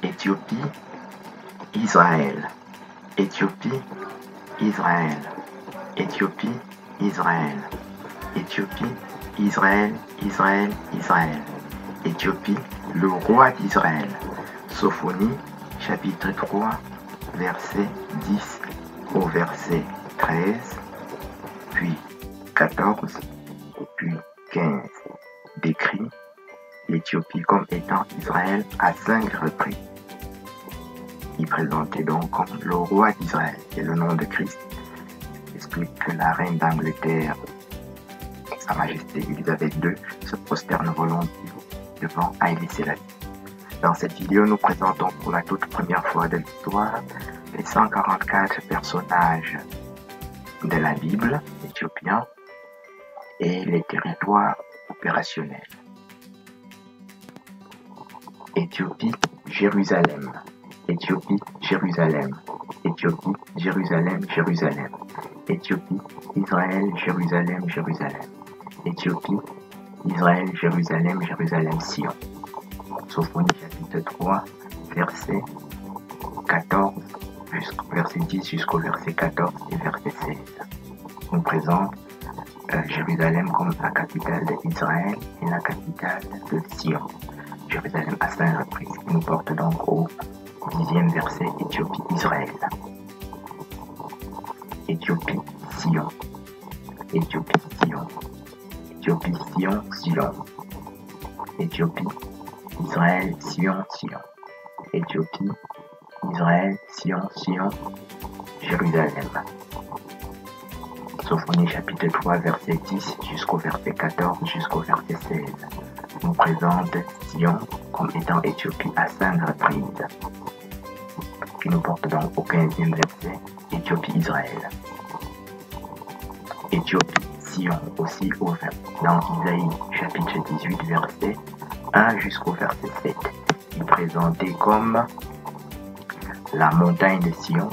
Éthiopie, Israël. Éthiopie, Israël. Éthiopie, Israël. Éthiopie, Israël, Israël, Israël. Éthiopie, le roi d'Israël. Sophonie, chapitre 3, verset 10 au verset 13, puis 14, puis 15. Décrit l'Éthiopie comme étant Israël à 5 reprises. Il présentait donc comme le roi d'Israël, et le nom de Christ explique que la reine d'Angleterre, Sa Majesté Élisabeth II, se prosterne volontiers devant Haïlé Sélassie. Dans cette vidéo, nous présentons pour la toute première fois de l'histoire les 144 personnages de la Bible éthiopiens et les territoires opérationnels. Éthiopie, Jérusalem. Éthiopie, Jérusalem. Éthiopie, Jérusalem, Jérusalem. Éthiopie, Israël, Jérusalem, Jérusalem. Éthiopie, Israël, Jérusalem, Jérusalem, Sion. Sophonie chapitre 3, verset 14, verset 10 jusqu'au verset 14 et verset 16. On présente Jérusalem comme la capitale d'Israël et la capitale de Sion. Jérusalem à 5 reprises. Il nous porte donc au 10e verset, Éthiopie, Israël. Éthiopie, Sion. Éthiopie, Sion. Éthiopie, Sion, Sion. Éthiopie, Israël, Sion, Sion. Éthiopie, Israël, Sion, Sion, Jérusalem. Sophonie chapitre 3, verset 10 jusqu'au verset 14 jusqu'au verset 16. Nous présente Sion comme étant Éthiopie à 5 reprises. Qui nous porte donc au 15e verset, Éthiopie, Israël. Éthiopie, Sion aussi dans Isaïe chapitre 18, verset 1 jusqu'au verset 7. Il est présenté comme la montagne de Sion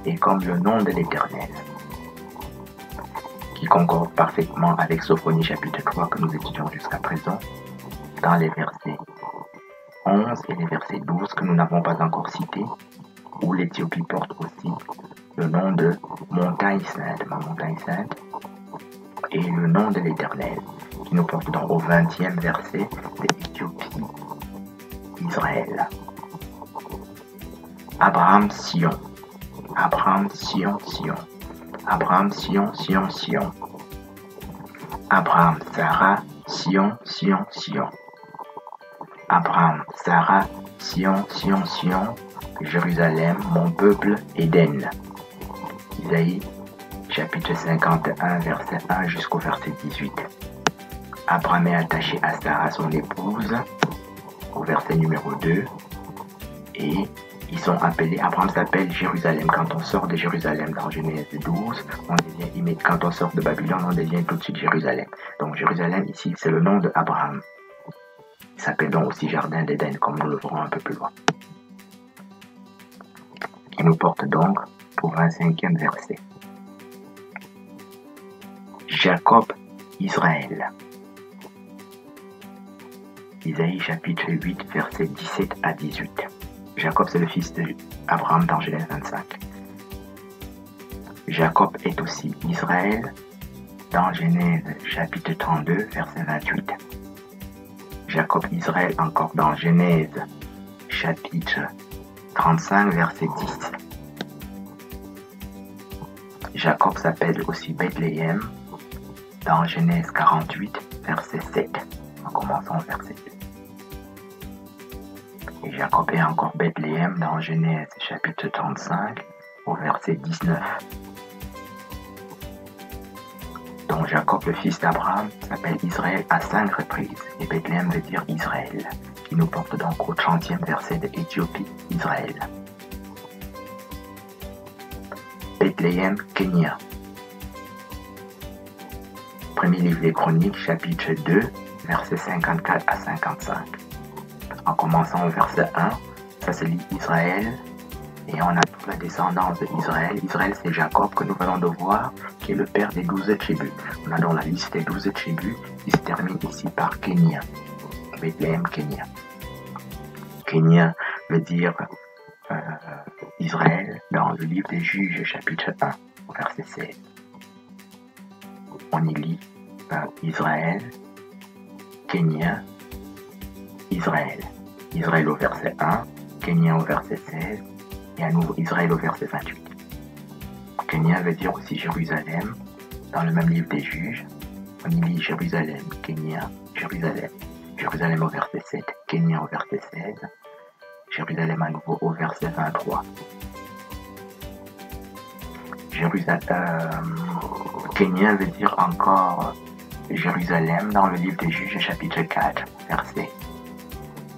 et comme le nom de l'Éternel, qui concorde parfaitement avec Sophonie chapitre 3 que nous étudions jusqu'à présent, dans les versets 11 et les versets 12 que nous n'avons pas encore cités, où l'Éthiopie porte aussi le nom de montagne sainte, ma montagne sainte, et le nom de l'Éternel, qui nous porte donc au 20e verset de Éthiopie, Israël. Abraham, Sion. Abraham, Sion, Sion. Abraham, Sion, Sion, Sion. Abraham, Sarah, Sion, Sion, Sion. Abraham, Sarah, Sion, Sion, Sion. Jérusalem, mon peuple, Éden. Isaïe, chapitre 51, verset 1 jusqu'au verset 18. Abraham est attaché à Sarah, son épouse, au verset numéro 2. Et ils sont appelés, Abraham s'appelle Jérusalem. Quand on sort de Jérusalem dans Genèse 12, quand on sort de Babylone, on devient tout de suite Jérusalem. Donc Jérusalem ici, c'est le nom de Abraham. Il s'appelle donc aussi Jardin d'Éden, comme nous le verrons un peu plus loin. Qui nous porte donc au 25e verset. Jacob, Israël. Isaïe chapitre 8, verset 17 à 18. Jacob, c'est le fils d'Abraham dans Genèse 25. Jacob est aussi Israël dans Genèse chapitre 32, verset 28. Jacob, Israël encore dans Genèse chapitre 35, verset 10. Jacob s'appelle aussi Bethléem dans Genèse 48, verset 7. En commençant au verset 2. Et Jacob est encore Bethléem dans Genèse chapitre 35 au verset 19. Donc Jacob, le fils d'Abraham, s'appelle Israël à 5 reprises. Et Bethléem veut dire Israël, qui nous porte donc au 30e verset de Éthiopie, Israël. Bethléem, Kenya. Premier livre des Chroniques, chapitre 2, versets 54 à 55. En commençant au verset 1, ça se lit Israël, et on a toute la descendance d'Israël. Israël, c'est Jacob que nous venons de voir, qui est le père des 12 tribus. On a donc la liste des 12 tribus qui se termine ici par Kenya. Bethléem, Kenya. Kenya veut dire Israël dans le livre des Juges, chapitre 1, verset 16. On y lit Israël, Kenya, Israël. Israël au verset 1, Kenya au verset 16, et à nouveau Israël au verset 28. Kenya veut dire aussi Jérusalem, dans le même livre des Juges. On y lit Jérusalem, Kenya, Jérusalem. Jérusalem au verset 7, Kenya au verset 16, Jérusalem à nouveau au verset 23. Kenya veut dire encore Jérusalem dans le livre des Juges, chapitre 4, verset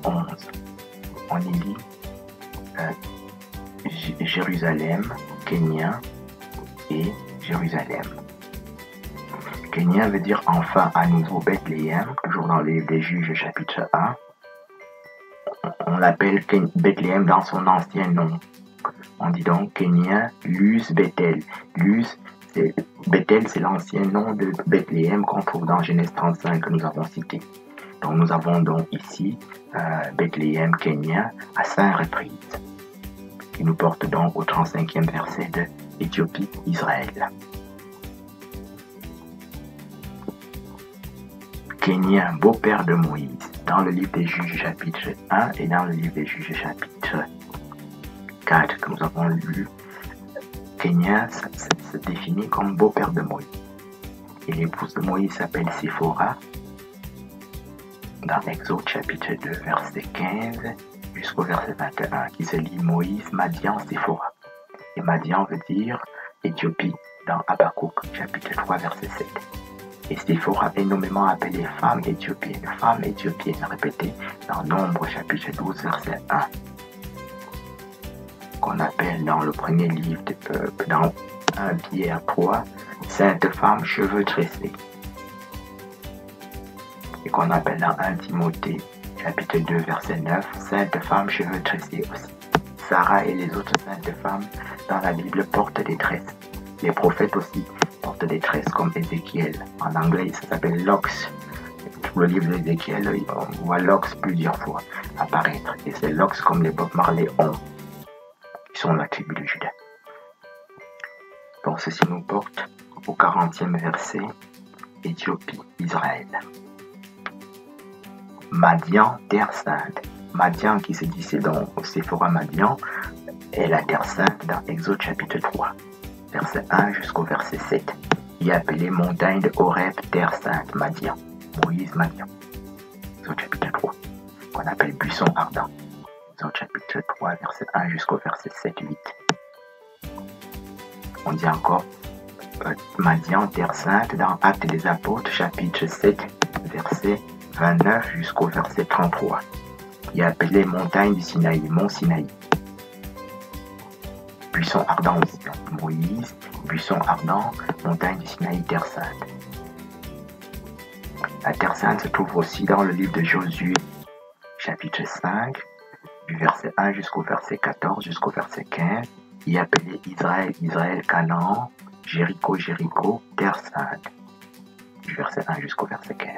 11. On y lit Jérusalem, Kenya et Jérusalem. Kenya veut dire enfin à nouveau Bethléem, toujours dans le livre des Juges, chapitre 1. On l'appelle Bethléem dans son ancien nom. On dit donc Kenya, Luz, Bethel. Luz, Bethel, c'est l'ancien nom de Bethléem qu'on trouve dans Genèse 35 que nous avons cité. Donc nous avons donc ici Bethléem, Kenya, à 5 reprises, qui nous porte donc au 35e verset de Éthiopie, Israël. Kenya, beau-père de Moïse, dans le livre des Juges chapitre 1 et dans le livre des Juges chapitre 4 que nous avons lu, Kenya se définit comme beau-père de Moïse. Et l'épouse de Moïse s'appelle Séphora, dans Exode chapitre 2, verset 15 jusqu'au verset 21, qui se lit Moïse, Madian, Séphora. Et Madian veut dire Éthiopie, dans Habakkuk chapitre 3, verset 7. Et Séphora est nommément appelée femme éthiopienne, répétée dans Nombre chapitre 12, verset 1. Qu'on appelle dans le premier livre, dans 1 Pierre 3, Sainte femme, cheveux tressés. Et qu'on appelle dans 1 Timothée, chapitre 2, verset 9, Sainte femme, cheveux tressés aussi. Sarah et les autres saintes femmes dans la Bible portent des tresses. Les prophètes aussi portent des tresses, comme Ézéchiel. En anglais, ça s'appelle locks. Pour le livre d'Ézéchiel, on voit locks plusieurs fois apparaître. Et c'est locks comme les Bob Marley ont, qui sont la tribu de Juda. Donc ceci nous porte au 40e verset, Éthiopie, Israël. Madian, terre sainte. Madian, qui se dit c'est donc Séphora Madian, est la terre sainte dans Exode chapitre 3, verset 1 jusqu'au verset 7. Il est appelé montagne de Horeb, terre sainte, Madian. Moïse Madian. Exode chapitre 3, qu'on appelle buisson ardent. Exode chapitre 3, verset 1 jusqu'au verset 7-8. On dit encore Madian, terre sainte, dans Actes des Apôtres, chapitre 7, verset 29 jusqu'au verset 33. Il est appelé montagne du Sinaï, mont Sinaï. Buisson ardent aussi, Moïse, buisson ardent, montagne du Sinaï, terre sainte. La terre sainte se trouve aussi dans le livre de Josué, chapitre 5, du verset 1 jusqu'au verset 14, jusqu'au verset 15. Il est appelé Israël, Israël, Canaan, Jéricho, Jéricho, terre sainte. Du verset 1 jusqu'au verset 15.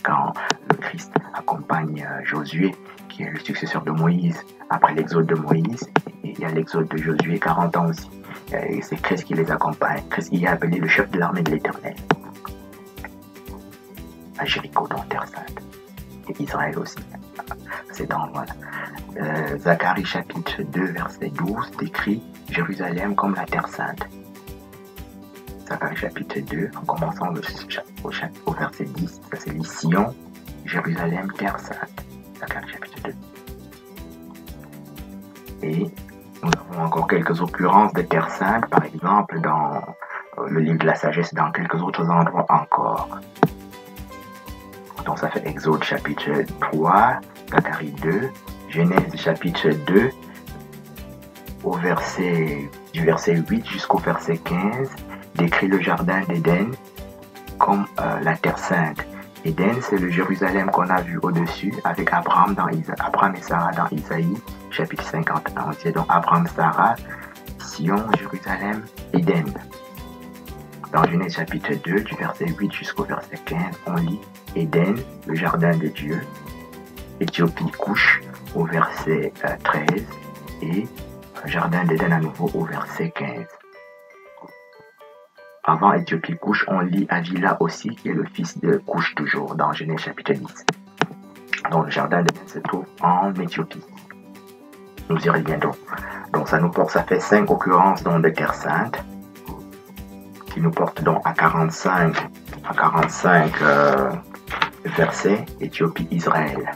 Quand le Christ accompagne Josué, qui est le successeur de Moïse, après l'exode de Moïse, et il y a l'exode de Josué, 40 ans aussi. Et c'est Christ qui les accompagne. Christ, il est appelé le chef de l'armée de l'Éternel. À Jéricho, dans terre sainte. Et Israël aussi. C'est dans, voilà. Zacharie chapitre 2, verset 12, décrit Jérusalem comme la terre sainte. Zacharie chapitre 2, en commençant au verset 10, ça c'est Sion, Jérusalem, terre sainte. Zacharie chapitre 2. Et nous avons encore quelques occurrences de terre sainte, par exemple dans le livre de la sagesse, dans quelques autres endroits encore. Donc ça fait Exode chapitre 3, Zacharie 2, Genèse chapitre 2, du verset 8 jusqu'au verset 15, décrit le jardin d'Éden comme la terre sainte. Éden, c'est le Jérusalem qu'on a vu au-dessus avec Abraham et Sarah dans Isaïe, chapitre 51. C'est donc Abraham, Sarah, Sion, Jérusalem, Éden. Dans Genèse chapitre 2, du verset 8 jusqu'au verset 15, on lit Éden, le jardin de Dieu, Éthiopie, Couche, au verset 13 et Jardin d'Éden à nouveau au verset 15. Avant Éthiopie, Couche, on lit Avila aussi, qui est le fils de Couche toujours, dans Genèse chapitre 10. Donc le Jardin d'Éden se trouve en Éthiopie. Nous y reviendrons. Donc ça nous porte, ça fait 5 occurrences donc, de Terre Sainte, qui nous porte donc à 45 versets, Éthiopie, Israël.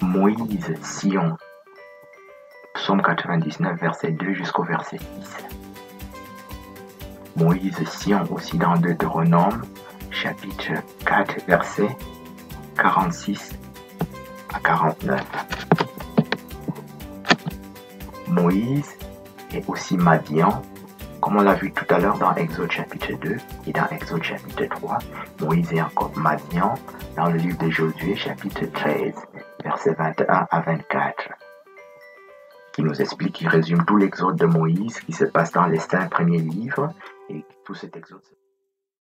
Moïse, Sion, Psaume 99, verset 2 jusqu'au verset 6. Moïse, Sion aussi dans Deutéronome, chapitre 4, verset 46 à 49. Moïse et aussi Madian, comme on l'a vu tout à l'heure dans Exode chapitre 2 et dans Exode chapitre 3. Moïse et encore Madian dans le livre de Josué chapitre 13, versets 21 à 24. Qui nous explique, qui résume tout l'exode de Moïse qui se passe dans les 5 premiers livres et tout cet exode